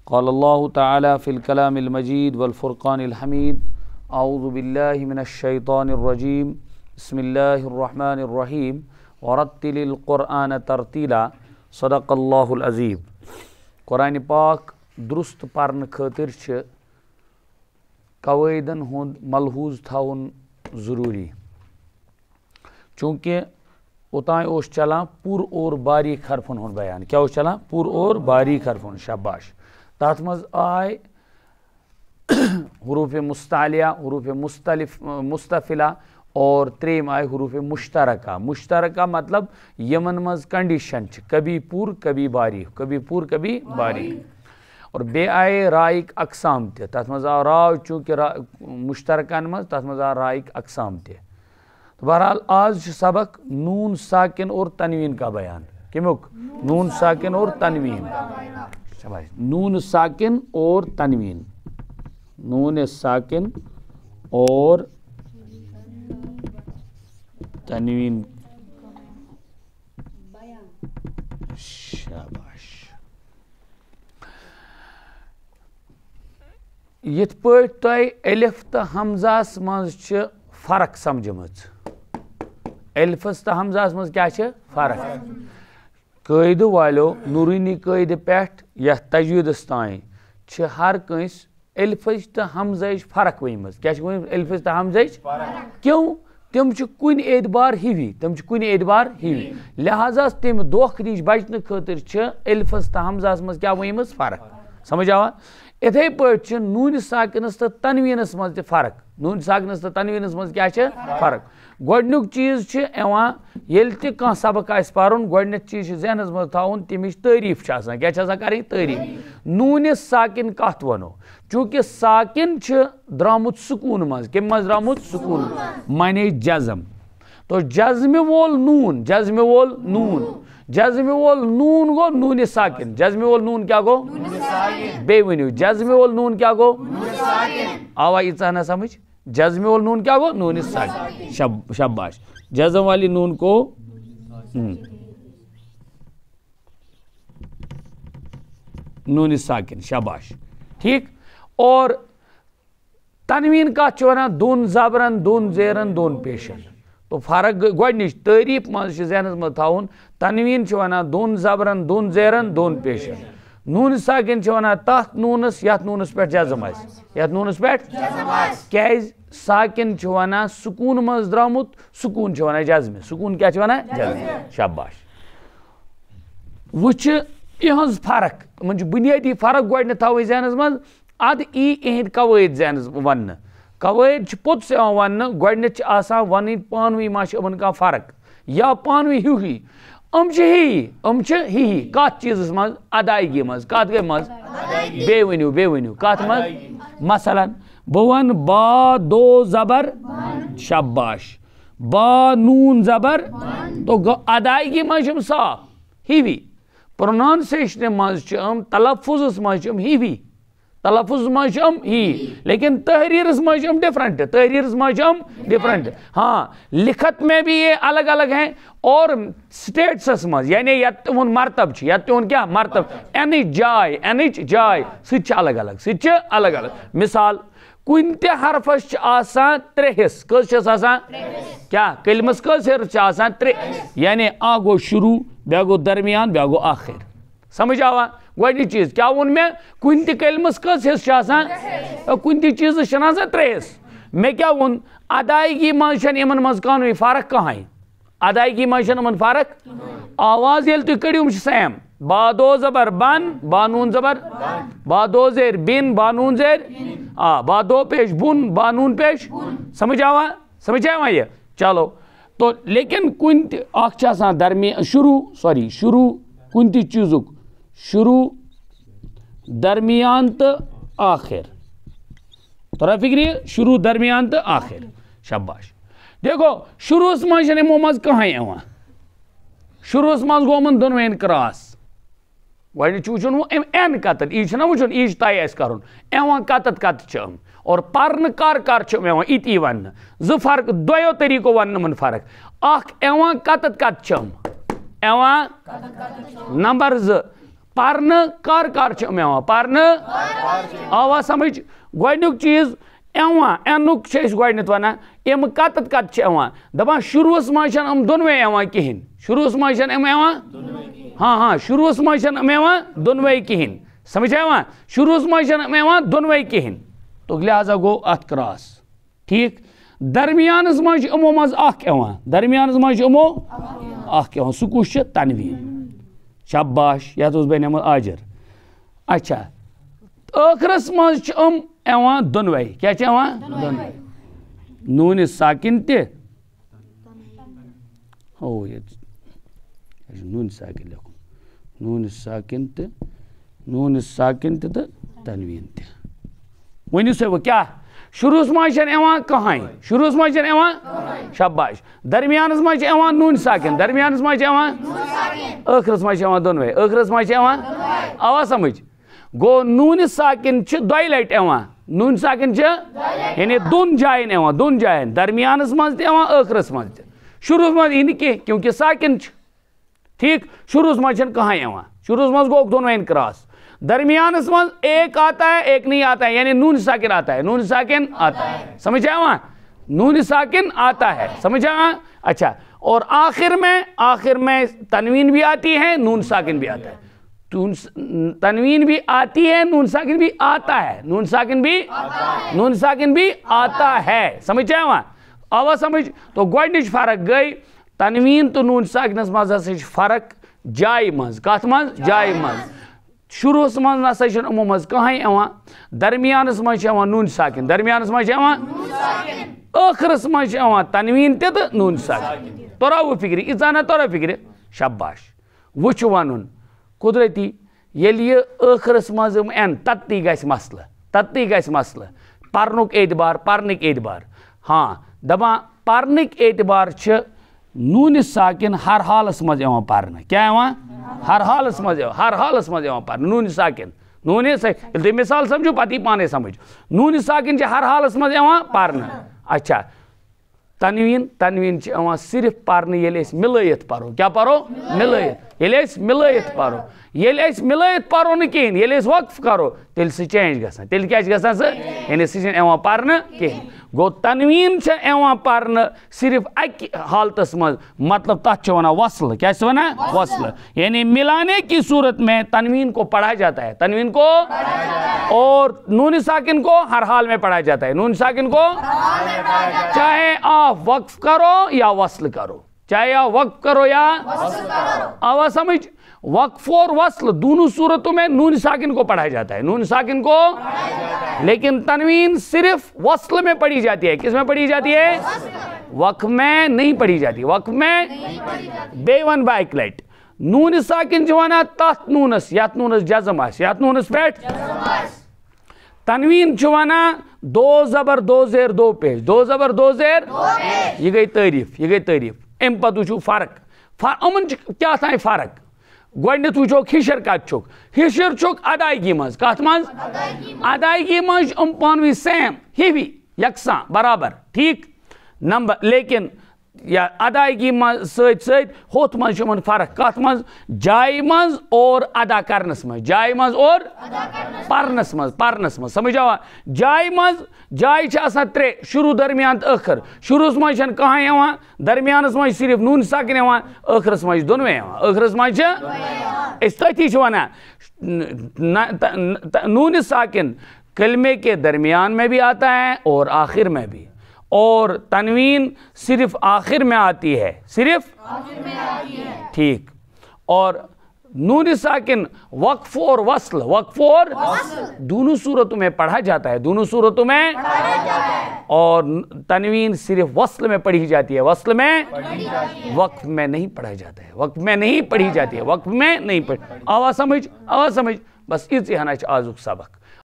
قال اللہ تعالی فی الکلام المجید والفرقان الحمید اعوذ باللہ من الشیطان الرجیم بسم اللہ الرحمن الرحیم ورتل القرآن ترتیلا صدق اللہ العظیم. قرآن پاک درست پرن خاطر چھ قواعدن ہند ملحوظ تھاون ضروری، چونکہ اوتائیں اوش چلان پور اور باریک حرفن ہند بیان. کیا اوش چلان؟ پور اور باریک حرفن. شاباش. تات مز آئے حروف مستعلیہ، حروف مستفلہ اور تریم آئے حروف مشترکہ. مشترکہ مطلب یمن مز کنڈیشن چھ کبھی پور کبھی باریک، کبھی پور کبھی باریک. اور بے آئے رائک اقسام تے تات مز آ را چونکہ مشترکان مز تات مز آ رائک اقسام تے. بہرحال آج سبق نون ساکن اور تنوین کا بیان. کمیک؟ نون ساکن اور تنوین. نون ساکن اور تنوین. نون ساکن اور تنوین. شاباش. یت پٲٹھۍ تۄہہِ الف تہٕ حمزاس منٛز چھِ فرق سمجھمٕژ. الفس تہٕ حمزاس منٛز کیٛاہ چھِ فرق؟ قٲیدٕ والیو نوٗرٲنی قٲیدٕ پٮ۪ٹھ یتھ تجویٖدس تانۍ چھِ ہر کٲنٛسہِ الفٕچ تہٕ حمزٕچ فرق ؤنمٕژ. کیٛاہ چھِ ؤنمٕژ؟ الفٕچ تہٕ حمزٕچ. کیوں؟ تِم چھِ کُنہِ اعتبار ہِوی، تِم چھِ کُنہِ اعتبار ہِوی، لہذا تَمہِ دھوکہٕ نِش بچنہٕ خٲطرٕ چھِ الفس تہٕ حمزاہس منٛز کیٛاہ ؤنمٕژ؟ فرق. سمجھ آوا؟ اِتھَے پٲٹھۍ چھِ نوٗنہِ ساکنس تہٕ تنویٖنس منٛز تہِ فرق. نوٗنہِ ساکنس تہٕ تنویٖنس منٛز کیٛاہ چھِ فرق؟ گۄڈنیُک چیٖز چھِ یِوان ییٚلہِ تہِ کانٛہہ سبق آسہِ پرُن گۄڈنیتھ چیٖز چھِ ذہنس منٛز تھاوُن تَمِچ تعریٖف چھِ آسان. کیٛاہ چھِ آسان کَرٕنۍ؟ تعریٖف. نوٗنہِ ساکِن کتھ وَنو؟ چوٗنٛکہِ ساکِن چھِ درٛامُت سکوٗن منٛز. کمہِ منٛز درٛامُت؟ سکوٗن. مانے جزم. تو جزمہِ وول نوٗن، جزمہِ وول نوٗن، جزمہِ وول نوٗن گوٚو نوٗنہِ ساکِن. جزمہِ وول نوٗن کیٛاہ گوٚو؟ بیٚیہِ ؤنِو جزمہِ وول نوٗن کیٛاہ گوٚو؟ آوا ییٖژاہ ہنا سمجھ؟ جزمِ وول نون کیا گو؟ نون ساکن. شاباش. جزم والی نون کو نون ساکن. شاباش. ٹھیک. اور تنوین کا چھُ دون زبرن، دون زیرن، دون پیشن. تو فرق گۄڈنِچ تعریٖف منٛز چھِ ذہنس منٛز تھاوُن تنوین چھُ ونان دون زبرن، دون زیرن، دون پیشن. نون ساکن چھِ ونان تتھ نونس یتھ نونس پٮ۪ٹھ جزم آسہِ. یتھ نونس پٮ۪ٹھ کیٛازِ ساکن چھُ ونان سکوٗن منٛز درٛامُت، سکوٗن چھُ ونان جزمہِ. سکوٗن کیٛاہ چھِ ونان؟ جزمہِ. شاباش. وٕچھِ یِہٕنٛز فرق. یِمن چھِ بُنیٲدی فرق گۄڈنیتھ تھاوٕنۍ ذہنس منٛز. ادٕ ای یِہٕنٛدۍ قوٲیِد ذہنس وننہٕ. قوٲیِد چھِ پوٚتُس یِوان وننہٕ. گۄڈنیتھ چھِ آسان ونٕنۍ پانہٕ ؤنۍ ما چھِ یِمن کانٛہہ فرق یا پانہٕ ؤنۍ ہیُو ہی. یِم چھِ ہی، یِم چھِ ہی کتھ چیٖزس منٛز؟ ادایگی منٛز. کتھ گٔے منٛز؟ بیٚیہِ ؤنِو، بیٚیہِ ؤنِو کتھ منٛز؟ مثلاً بہٕ ونہٕ با دو زبر. شاباش. با نون زبر. تو گوٚو ادایگی منٛز چھِ یِم صاف ہِوی. پروننسیشنہِ منٛز چھِ یِم، تلفظس منٛز چھِ یِم ہِوی، تلفظس منٛز چھِ یِم ہی، لیکن تحریرس منٛز چھِ یِم ڈفرنٹ. تحریرس منٛز چھِ یِم ڈفرنٹ. ہاں لکھت میں بھی یہ الگ الگ ہیں اور سٹیٹسس منٛز یعنی یتھ تِہُنٛد مرتب چھُ، یتھ تِہُنٛد کیٛاہ مرتب، اینٕچ جاے، اینٕچ جاے سُہ تہِ چھِ الگ الگ، سُہ تہِ چھِ الگ الگ. مثال کُنہِ تہِ حرفس چھِ آسان ترٛےٚ حصہٕ. کٔژ چھِس آسان؟ کیٛاہ کلمس کٔژ حصہٕ چھِ آسان؟ ترٛےٚ. یعنی اکھ گوٚو شروٗع، بیٛاکھ گوٚو درمیان، بیٛاکھ گوٚو ٲخر. سمجھ آوا؟ گۄڈنِچ چیٖز کیٛاہ ووٚن مےٚ؟ کُنہِ تہِ کلمس کٔژ حصہٕ چھِ آسان؟ کُنہِ تہِ چیٖزس چھِنہٕ آسان ترٛےٚ حصہٕ. مےٚ کیٛاہ ووٚن؟ ادایگی منٛز چھنہٕ یِمن منٛز قانوٗنی فرق کٕہٕنۍ. ادایگی منٛز چھنہٕ یِمن فرق. آواز ییٚلہِ تُہۍ کٔڑِو یِم چھِ سیم. با دو زبر بن، با نون زبر. با دو زیر بن، با نون زیر. با دو پیش بن، با نون پیش. سمجھ آوا؟ سمجھ آوا یہ؟ چلو. تو لیکن کُنہِ تہِ اکھ چھِ آسان درمیان شروٗع کُنہِ تہِ چیٖزُک شروٗع، درمیان تہٕ آخر. ترا فکری شروع، درمیان تہٕ آخر. شاباش. دیکھو شروعس منٛز چھنہٕ یِمو منٛز کٕہٕنۍ یِوان. شروعس منٛز گوٚو یِمن دۄنوٕنۍ کراس. گۄڈنیُک چھُ وٕچھُن این کتٮ۪تھ. ای چھُنہ وٕچھُن، ای چھُ تۄہہِ آسہِ کَرُن. یِوان کتٮ۪تھ کتٮ۪تھ چھِ یِم اور پرنہٕ کر چھِ یِم یِوان یِتی وننہٕ. زٕ فرق، دۄیو طریٖقو وننہٕ یِمن فرق. اکھ یِوان کتٮ۪تھ کتھ چھِ یِم یِوان نمبر 2 پرن کر کر چھ یوان پرن آوا سمجھ گۄڈنیُک چیٖز یوان اینُک چھِ أسۍ گۄڈنیٚتھ وَنان یِم کَتَتھ کَتھ چھِ یوان دَپان شروٗعَس منٛز چھَنہٕ یِم دۄنوَے یوان کِہیٖنۍ شروٗعَس منٛز چھَنہٕ یِم یوان ہاں شروٗعَس منٛز چھَنہٕ یِم یوان دۄنوَے کِہیٖنۍ سمجھ یِوان شروٗعَس منٛز چھَنہٕ یِم یوان دۄنوَے کِہیٖنۍ تو لہٰذا گوٚو اَتھ کراس ٹھیٖک درمیانَس منٛز چھِ یِمو منٛز اَکھ یوان درمیانَس منٛز چھِ یِمو اَکھ یوان سُہ کُس چھُ تنویٖن شاباش یَتھ اوس بنیومُت آجر اچھا ٲخرَس منٛز چھِ یِم یوان دۄنوَے کیٛاہ چھِ یوان دۄنوَے نوٗنہِ ساکِن تہِ ہو ییٚتہِ چھُ نوٗنہِ ساکِن لیکھُن نوٗنہِ ساکِن تہِ تہٕ تنویٖن تہِ ؤنِو سا وۄنۍ کیٛاہ شروٗعَس منٛز چھَنہٕ یِوان کٕہٕنۍ شروٗعَس منٛز چھَنہٕ یِوان شاباش درمیانَس منٛز چھِ یِوان نوٗنہِ ساکِن درمیانَس منٛز چھِ یِوان ٲخرَس منٛز چھِ یِوان دۄنوَے ٲخرَس منٛز چھِ یِوان آوا سمجھ گوٚو نوٗنہِ ساکِن چھِ دۄیہِ لَٹہِ یِوان نوٗنہِ ساکِن چھِ یعنی دۄن جایَن یِوان دۄن جایَن درمیانَس منٛز تہِ یِوان ٲخرَس منٛز تہِ شروٗعَس منٛز یی نہٕ کینٛہہ کیونکہِ ساکِن چھِ ٹھیٖک شروٗعَس منٛز چھَنہٕ کٕہٕنۍ یِوان شروٗعَس منٛز گوٚو دۄنوَین کراس درمیانَس منٛز ایک آتا ہے ایک نہیں آتا ہے یعنی نون ساکن آتا ہے نون ساکن آتا ہے سمجھ آیا نون ساکن آتا ہے سمجھ آیا اچھا اور آخر میں تنوین بھی آتی ہے نون ساکن بھی آتا ہے تنوین بھی آتی ہے نون ساکن بھی آتا ہے نون ساکن بھی آتا ہے سمجھ آیا آوا سمجھ تو گۄڈنِچ فرق گئی تنوین تو نون ساکنس مز ہسا چھ فرق جائے مز کتھ مز جائے مز شروعس مز نسا چھنہٕ یِمو منٛز کٕہٕنۍ یِوان درمیانس منٛز چھِ یِوان نوٗن ساکِن درمیانس منٛز چھِ یِوان ٲخرس منٛز چھِ یِوان تنویٖن تہِ تہٕ نوٗن ساکِن توٚروا فِکرِ ییٖژاہ نا توٚرا فِکرِ شاباش وۄنۍ چھُ وَنُن قُدرتی ییٚلہِ یہِ ٲخرس منٛز یِم یِن تتنٕے گژھِ مسلہٕ پرنُک اعتبار ہاں دپان پرنٕکۍ اعتبار چھِ نوٗنہِ ساکِن ہر حالس منٛز یِوان پرنہٕ کیٛاہ یِوان ہر حالس منٛز یِوان پرنہٕ نوٗنہِ ساکِن ییٚلہِ تُہۍ مِثال سمجھو پتہٕ یی پانے سمجھ نوٗنہِ ساکِن چھِ ہر حالس منٛز یِوان پرنہٕ اچھا تنویٖن چھِ یِوان صرف پرنہٕ ییٚلہِ أسۍ مِلٲیِتھ پرو کیٛاہ پرو مِلٲیِتھ ییٚلہِ أسۍ مِلٲیِتھ پرو نہٕ کِہیٖنۍ ییٚلہِ أسۍ وقف کرو تیٚلہِ سُہ چینج گژھان تیٚلہِ کیٛاہ چھِ گژھان سُہ یعنی سُہ چھِنہٕ یِوان پرنہٕ کِہیٖنۍ گوٚو تنویٖن چھےٚ یِوان پرنہٕ صرف اَکہِ حالتس منٛز مطلب تتھ چھِ ونان وصلہٕ کیٛاہ چھِ ونان وصلہٕ یعنی ملانے کی صورت میں تنوین کو پڑھا جاتا ہے تنوین کو اور نون ساکن کو ہر حال میں پڑھا جاتا ہے نون ساکن کو چاہے آپ وقف کرو یا وصل کرو آواز سمجھ وقف اور وصل دونوں صورتوں میں نون ساکن کو پڑھا جاتا ہے نون ساکن کو لیکن تنوین صرف وصل میں پڑھی جاتی ہے کس میں پڑھی جاتی ہے وقف میں نہیں پڑھی جاتی وقف میں بے ون بائک لائٹ نون ساکن جو ونان تات نونس یات نونس جزم آس یات نونس پیٹ تنوین جو ونان دو زبر دو زیر دو پیش دو زبر دو زیر یہ گئی تعریف ام پتہ وچھو فرق امن کیا تھا فرق گۄڈنیٚتھ وٕچھوکھ ہِشر کتہِ چھُکھ ہِشر چھُکھ ادائیگی منٛز کتھ منٛز ادائیگی منٛز چھِ یِم پانہٕ ؤنۍ سیم ہِوی یکساں برابر ٹھیٖک نمبر لیکن یا ادائیگی منٛز سۭتۍ سۭتۍ ہوٚتھ منٛز چھِ یِمن فرق کتھ منٛز جایہِ منٛز اور ادا کرنس منٛز جایہِ منٛز اور پرنس منٛز سمجھ آوا جایہِ منٛز جایہِ چھِ آسان ترٛےٚ شروٗع درمیان تہٕ ٲخر شروٗعس منٛز چھنہٕ کٕہٕنۍ یِوان درمیانس منٛز چھِ صرف نوٗن ساکِن یِوان ٲخرس منٛز چھِ دۄنوَے یِوان ٲخرس منٛز چھِ أسۍ تٔتھی چھِ ونان نوٗنہِ ساکِن کلمے کے درمیان میں بھی آتا ہے اور آخر میں بھی اور تنوین صرف آخر میں آتی ہے ٹھیک اور نون ساکن وقف اور وصل دونوں صورتوں میں پڑھا جاتا ہے اور تنوین صرف وصل میں پڑھی جاتی ہے وصل میں وقف میں نہیں پڑھا جاتا ہے وقف میں نہیں پڑھی آواز سمجھ بس یہ ہنا آزک سبق